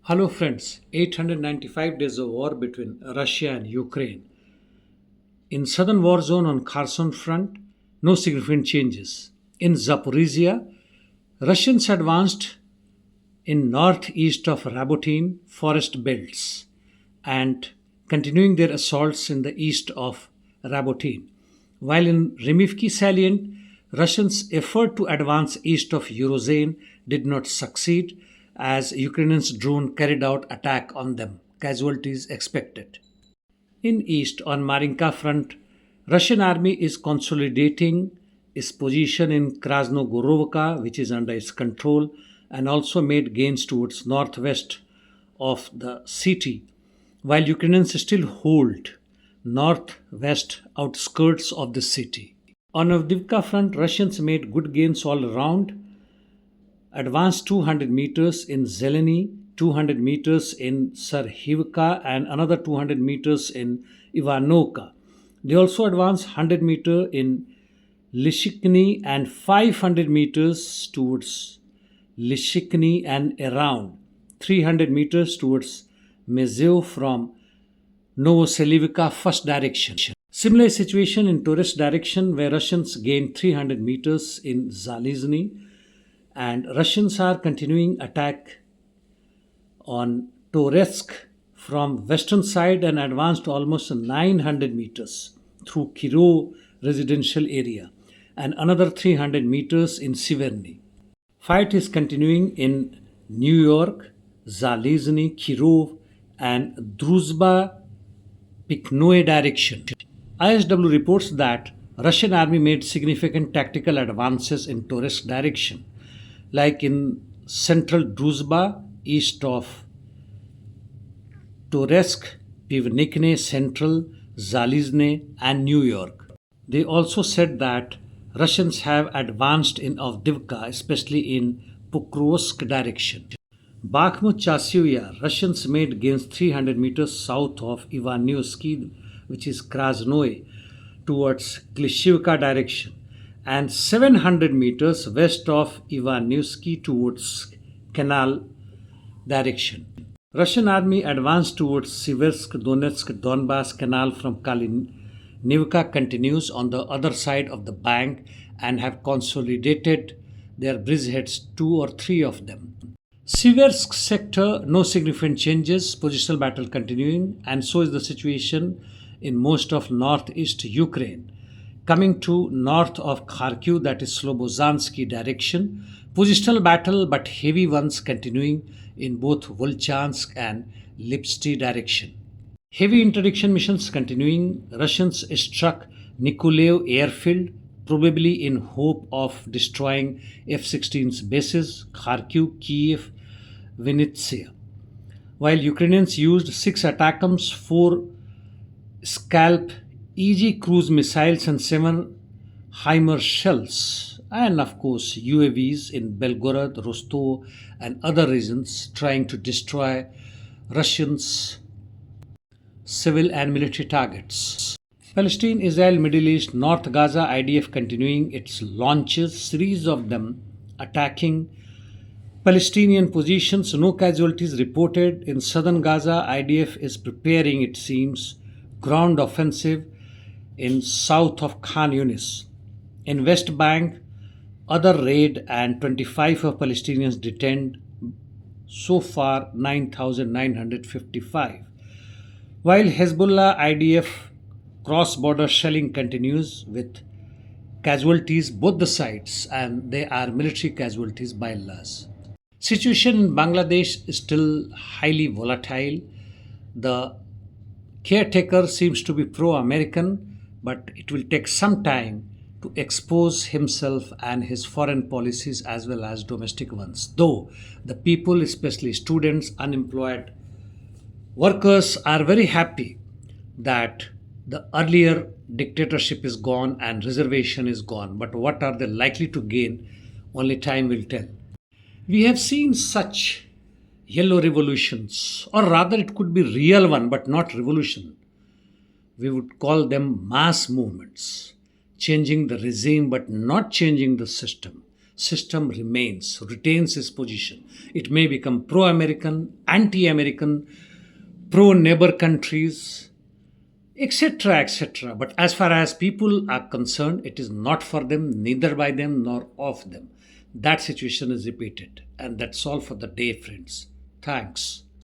Hello, friends. 895 days of war between Russia and Ukraine. In southern war zone on Kherson front, no significant changes. In Zaporizhia, Russians advanced in northeast of Rabotyne forest belts and continuing their assaults in the east of Rabotyne. While in Remivki salient, Russians' effort to advance east of Urozane did not succeed as Ukrainians' drone carried out attack on them. Casualties expected. In east, on Marinka front, Russian army is consolidating its position in Krasnogorovka, which is under its control, and also made gains towards northwest of the city, while Ukrainians still hold northwest outskirts of the city. On Avdiivka front, Russians made good gains all around, advanced 200 meters in Zeleny, 200 meters in Serhivka, and another 200 meters in Ivanovka. They also advanced 100 meters in Lishikny and 500 meters towards Lishikny and around 300 meters towards Mezhev from Novoselivka first direction. Similar situation in Toretsk direction where Russians gained 300 meters in Zalizny and Russians are continuing attack on Toretsk from western side and advanced almost 900 meters through Kirov residential area and another 300 meters in Siverny. Fight is continuing in New York, Zalizny, Kirov and Druzhba Piknoe direction. ISW reports that Russian army made significant tactical advances in Toretsk direction, like in central Druzhba, east of Toretsk, Pivnikne, Central, Zalizne, and New York. They also said that Russians have advanced in Avdiivka, especially in Pokrovsk direction. Bakhmut-Chasov, Russians made gains 300 meters south of Ivanivsky, which is Krasnoye, towards Klishivka direction, and 700 meters west of Ivanivsky towards Canal direction. Russian army advanced towards Siversk, Donetsk, Donbass Canal from Kalinivka continues on the other side of the bank and have consolidated their bridgeheads, 2 or 3 of them. Siversk sector, no significant changes, positional battle continuing, and so is the situation in most of northeast Ukraine. Coming to north of Kharkov, that is Slobozansky direction, positional battle but heavy ones continuing in both Volchansk and Lipsty direction. Heavy interdiction missions continuing. Russians struck Nikolaev airfield, probably in hope of destroying F-16's bases, Kharkiv, Kiev, Vinnytsia. While Ukrainians used 6 ATACMS, 4 Scalp EG cruise missiles and 7 HIMARS shells, and of course UAVs in Belgorod, Rostov, and other regions trying to destroy Russians' civil and military targets. Palestine Israel Middle East North Gaza IDF continuing its launches, series of them attacking Palestinian positions. No casualties reported. In southern Gaza, IDF is preparing, it seems, ground offensive in south of Khan Yunis. In West Bank, other raid and 25 of Palestinians detained. So far, 9,955. While Hezbollah IDF cross-border shelling continues with casualties both the sides, and they are military casualties by and large. Situation in Bangladesh is still highly volatile. The caretaker seems to be pro-American, but it will take some time to expose himself and his foreign policies as well as domestic ones. Though the people, especially students, unemployed workers, are very happy that the earlier dictatorship is gone and reservation is gone. But what are they likely to gain? Only time will tell. We have seen such yellow revolutions, or rather it could be real one but not revolution. We would call them mass movements, changing the regime but not changing the system. system retains its position. It may become pro American, anti American, pro neighbor countries, etc., etc. But as far as people are concerned, it is not for them, neither by them nor of them. That situation is repeated. And that's all for the day, friends. Thanks.